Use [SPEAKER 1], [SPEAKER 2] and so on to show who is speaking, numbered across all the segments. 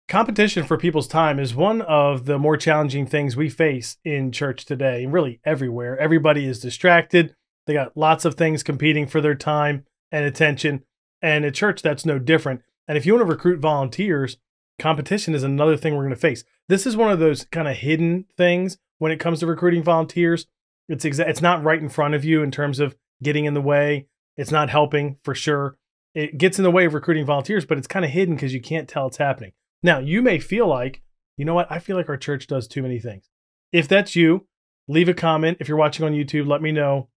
[SPEAKER 1] Competition for people's time is one of the more challenging things we face in church today, and really everywhere. Everybody is distracted. They got lots of things competing for their time and attention. And at church, that's no different. And if you want to recruit volunteers, competition is another thing we're going to face. This is one of those kind of hidden things when it comes to recruiting volunteers. It's not right in front of you in terms of getting in the way. It's not helping for sure. It gets in the way of recruiting volunteers, but it's kind of hidden because you can't tell it's happening. Now, you may feel like, you know what? I feel like our church does too many things. If that's you, leave a comment. If you're watching on YouTube, let me know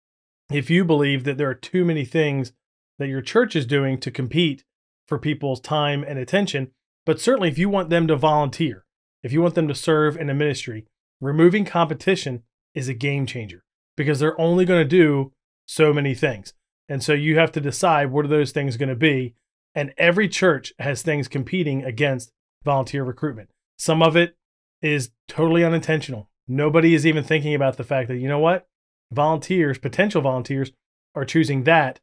[SPEAKER 1] if you believe that there are too many things that your church is doing to compete for people's time and attention. But certainly if you want them to volunteer, if you want them to serve in a ministry, removing competition is a game changer because they're only going to do so many things. And so you have to decide what are those things going to be. And every church has things competing against volunteer recruitment. Some of it is totally unintentional. Nobody is even thinking about the fact that, you know what? Volunteers, potential volunteers, are choosing that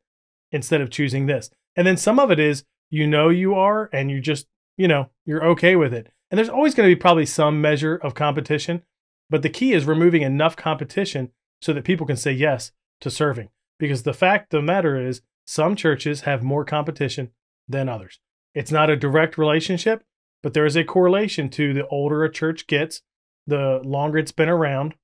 [SPEAKER 1] instead of choosing this. And then some of it is, you are, and you just, you're okay with it. And there's always going to be probably some measure of competition, but the key is removing enough competition so that people can say yes to serving. Because the fact of the matter is, some churches have more competition than others. It's not a direct relationship, but there is a correlation to the older a church gets, the longer it's been around,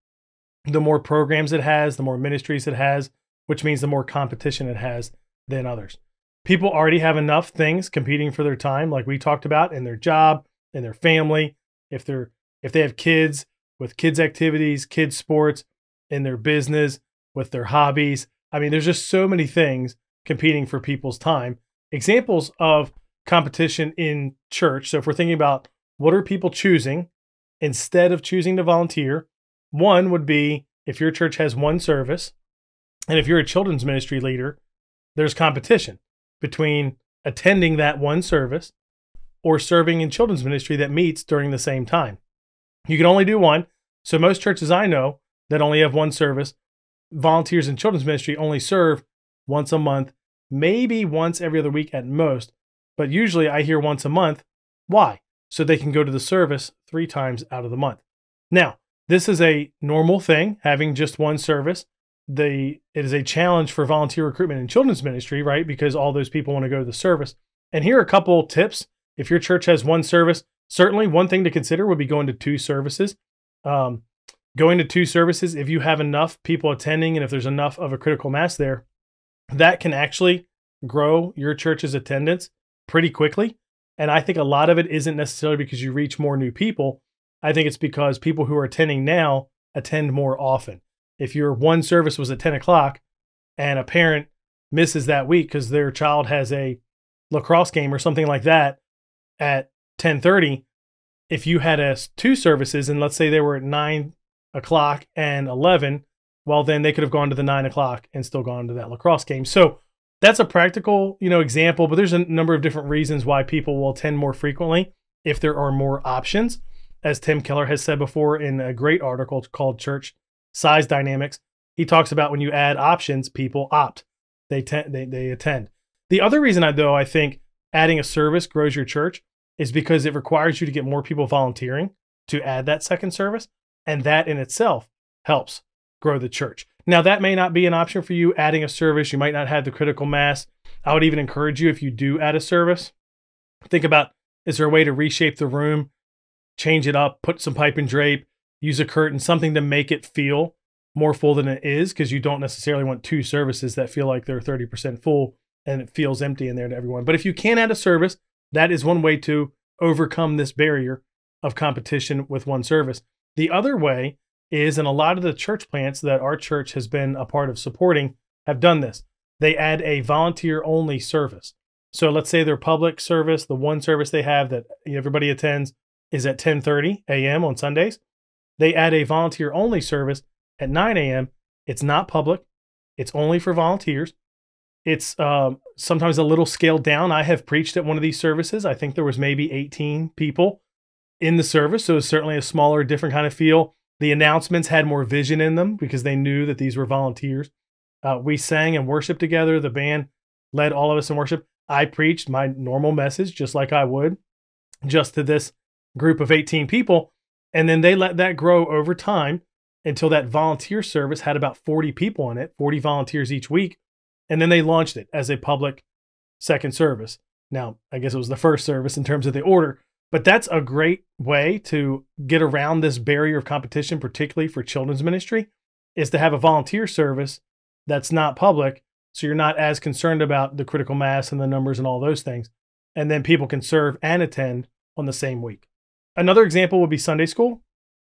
[SPEAKER 1] the more programs it has, the more ministries it has, which means the more competition it has than others. People already have enough things competing for their time, like we talked about, in their job, in their family, if they have kids, with kids activities, kids sports, in their business, with their hobbies. I mean, there's just so many things competing for people's time. Examples of competition in church. So if we're thinking about what are people choosing instead of choosing to volunteer, one would be if your church has one service, and if you're a children's ministry leader, there's competition between attending that one service or serving in children's ministry that meets during the same time. You can only do one. So most churches I know that only have one service, volunteers in children's ministry only serve once a month, maybe once every other week at most. But usually I hear once a month. Why? So they can go to the service 3 times out of the month. Now, this is a normal thing, having just one service. It is a challenge for volunteer recruitment in children's ministry, right? Because all those people want to go to the service. And here are a couple tips. If your church has one service, certainly one thing to consider would be going to 2 services. Going to 2 services, if you have enough people attending and if there's enough of a critical mass there, that can actually grow your church's attendance pretty quickly. And I think a lot of it isn't necessarily because you reach more new people. I think it's because people who are attending now attend more often. If your one service was at 10 o'clock and a parent misses that week because their child has a lacrosse game or something like that at 10:30, if you had 2 services and let's say they were at 9 o'clock and 11, well, then they could have gone to the 9 o'clock and still gone to that lacrosse game. So that's a practical, example, but there's a number of different reasons why people will attend more frequently if there are more options. As Tim Keller has said before in a great article called Church Size Dynamics, he talks about when you add options, people opt. They attend. The other reason I think adding a service grows your church is because it requires you to get more people volunteering to add that second service. And that in itself helps grow the church. Now, that may not be an option for you, adding a service. You might not have the critical mass. I would even encourage you, if you do add a service, think about, is there a way to reshape the room, change it up, put some pipe and drape, use a curtain, something to make it feel more full than it is, because you don't necessarily want 2 services that feel like they're 30% full and it feels empty in there to everyone. But if you can add a service, that is one way to overcome this barrier of competition with one service. The other way is, and a lot of the church plants that our church has been a part of supporting have done this. They add a volunteer-only service. So let's say their public service, the one service they have that everybody attends, is at 10:30 a.m. on Sundays. They add a volunteer-only service at 9 a.m. It's not public. It's only for volunteers. It's sometimes a little scaled down. I have preached at one of these services. I think there was maybe 18 people in the service. So it's certainly a smaller, different kind of feel. The announcements had more vision in them because they knew that these were volunteers. We sang and worshiped together. The band led all of us in worship. I preached my normal message just like I would, just to this group of 18 people. And then they let that grow over time until that volunteer service had about 40 people in it, 40 volunteers each week. And then they launched it as a public second service. Now, I guess it was the first service in terms of the order, but that's a great way to get around this barrier of competition, particularly for children's ministry, is to have a volunteer service that's not public. So you're not as concerned about the critical mass and the numbers and all those things. And then people can serve and attend on the same week. Another example would be Sunday school.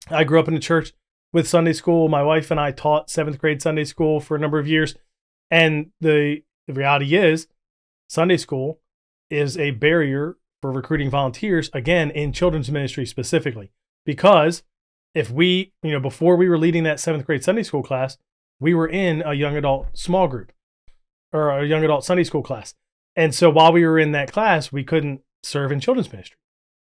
[SPEAKER 1] I grew up in a church with Sunday school. My wife and I taught 7th grade Sunday school for a number of years. And the reality is Sunday school is a barrier for recruiting volunteers, again, in children's ministry specifically. Because if we, before we were leading that 7th grade Sunday school class, we were in a young adult small group or a young adult Sunday school class. And so while we were in that class, we couldn't serve in children's ministry.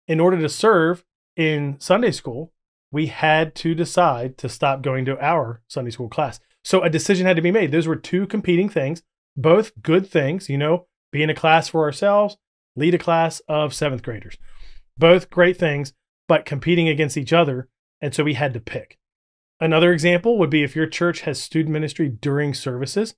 [SPEAKER 1] In order to serve in Sunday school, we had to decide to stop going to our Sunday school class. So a decision had to be made. Those were two competing things, both good things, be in a class for ourselves, lead a class of 7th graders. Both great things, but competing against each other. And so we had to pick. Another example would be if your church has student ministry during services.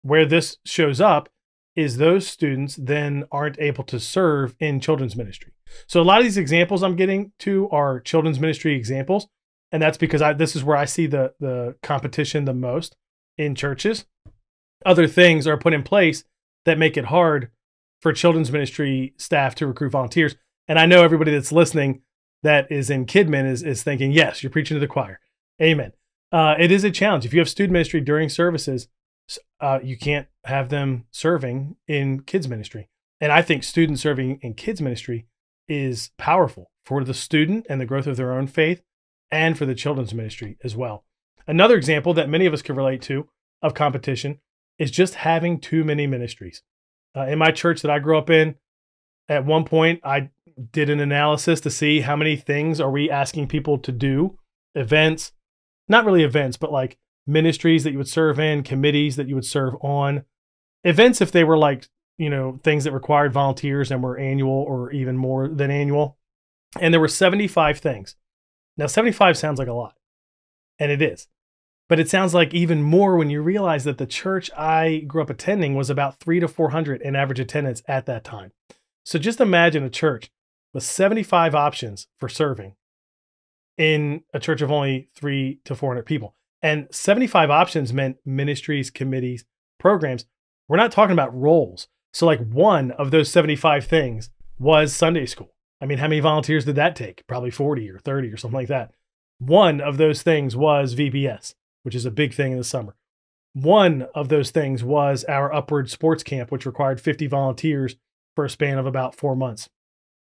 [SPEAKER 1] Where this shows up is those students then aren't able to serve in children's ministry. So a lot of these examples I'm getting to are children's ministry examples. And that's because this is where I see the competition the most in churches. Other things are put in place that make it hard for children's ministry staff to recruit volunteers. And I know everybody that's listening that is in Kidmin is thinking, yes, you're preaching to the choir. Amen. It is a challenge. If you have student ministry during services, you can't have them serving in kids ministry. And I think student serving in kids ministry is powerful for the student and the growth of their own faith and for the children's ministry as well. Another example that many of us can relate to of competition is just having too many ministries. In my church that I grew up in, at one point, I did an analysis to see how many things are we asking people to do, events, not really events, but like ministries that you would serve in, committees that you would serve on, events if they were like, things that required volunteers and were annual or even more than annual. And there were 75 things. Now, 75 sounds like a lot, and it is. But it sounds like even more when you realize that the church I grew up attending was about 300 to 400 in average attendance at that time. So just imagine a church with 75 options for serving in a church of only 300 to 400 people. And 75 options meant ministries, committees, programs. We're not talking about roles. So like one of those 75 things was Sunday school. I mean, how many volunteers did that take? Probably 40 or 30 or something like that. One of those things was VBS, which is a big thing in the summer. One of those things was our Upward Sports Camp, which required 50 volunteers for a span of about 4 months.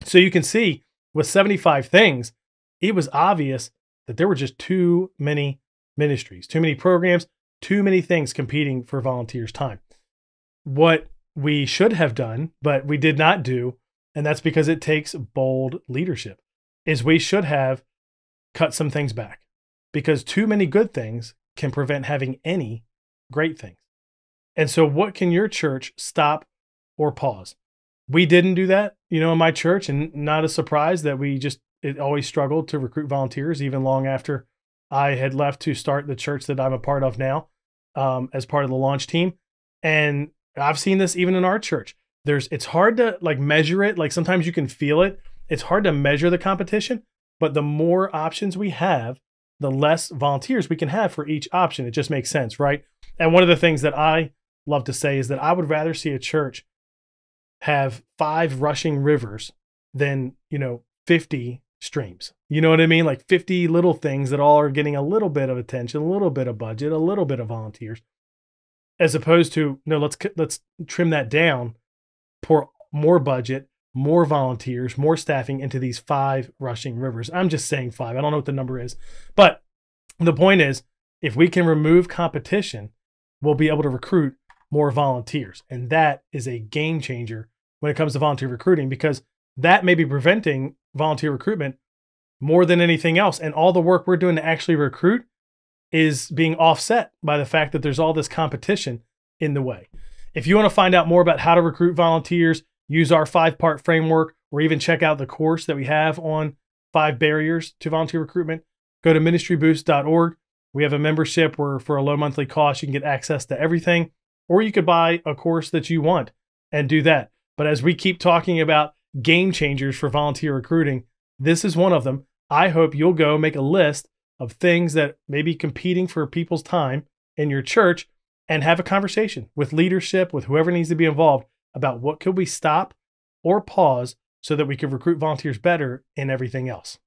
[SPEAKER 1] So you can see with 75 things, it was obvious that there were just too many ministries, too many programs, too many things competing for volunteers' time. What we should have done, but we did not do, and that's because it takes bold leadership, is we should have cut some things back, because too many good things can prevent having any great things. And so what can your church stop or pause? We didn't do that, in my church, and not a surprise that it always struggled to recruit volunteers even long after I had left to start the church that I'm a part of now, as part of the launch team. And I've seen this even in our church. It's hard to measure it. Like sometimes you can feel it. It's hard to measure the competition, but the more options we have, the less volunteers we can have for each option. It just makes sense, right? And one of the things that I love to say is that I would rather see a church have 5 rushing rivers than, 50 streams. You know what I mean? Like 50 little things that all are getting a little bit of attention, a little bit of budget, a little bit of volunteers, as opposed to, no, let's trim that down, pour more budget, more volunteers, more staffing into these 5 rushing rivers. I'm just saying 5. I don't know what the number is. But the point is, if we can remove competition, we'll be able to recruit more volunteers. And that is a game changer when it comes to volunteer recruiting, because that may be preventing volunteer recruitment more than anything else. And all the work we're doing to actually recruit is being offset by the fact that there's all this competition in the way. If you want to find out more about how to recruit volunteers, use our 5-part framework, or even check out the course that we have on 5 barriers to volunteer recruitment, go to ministryboost.org. We have a membership where for a low monthly cost, you can get access to everything, or you could buy a course that you want and do that. But as we keep talking about game changers for volunteer recruiting, this is one of them. I hope you'll go make a list of things that may be competing for people's time in your church and have a conversation with leadership, with whoever needs to be involved about what could we stop or pause so that we could recruit volunteers better in everything else.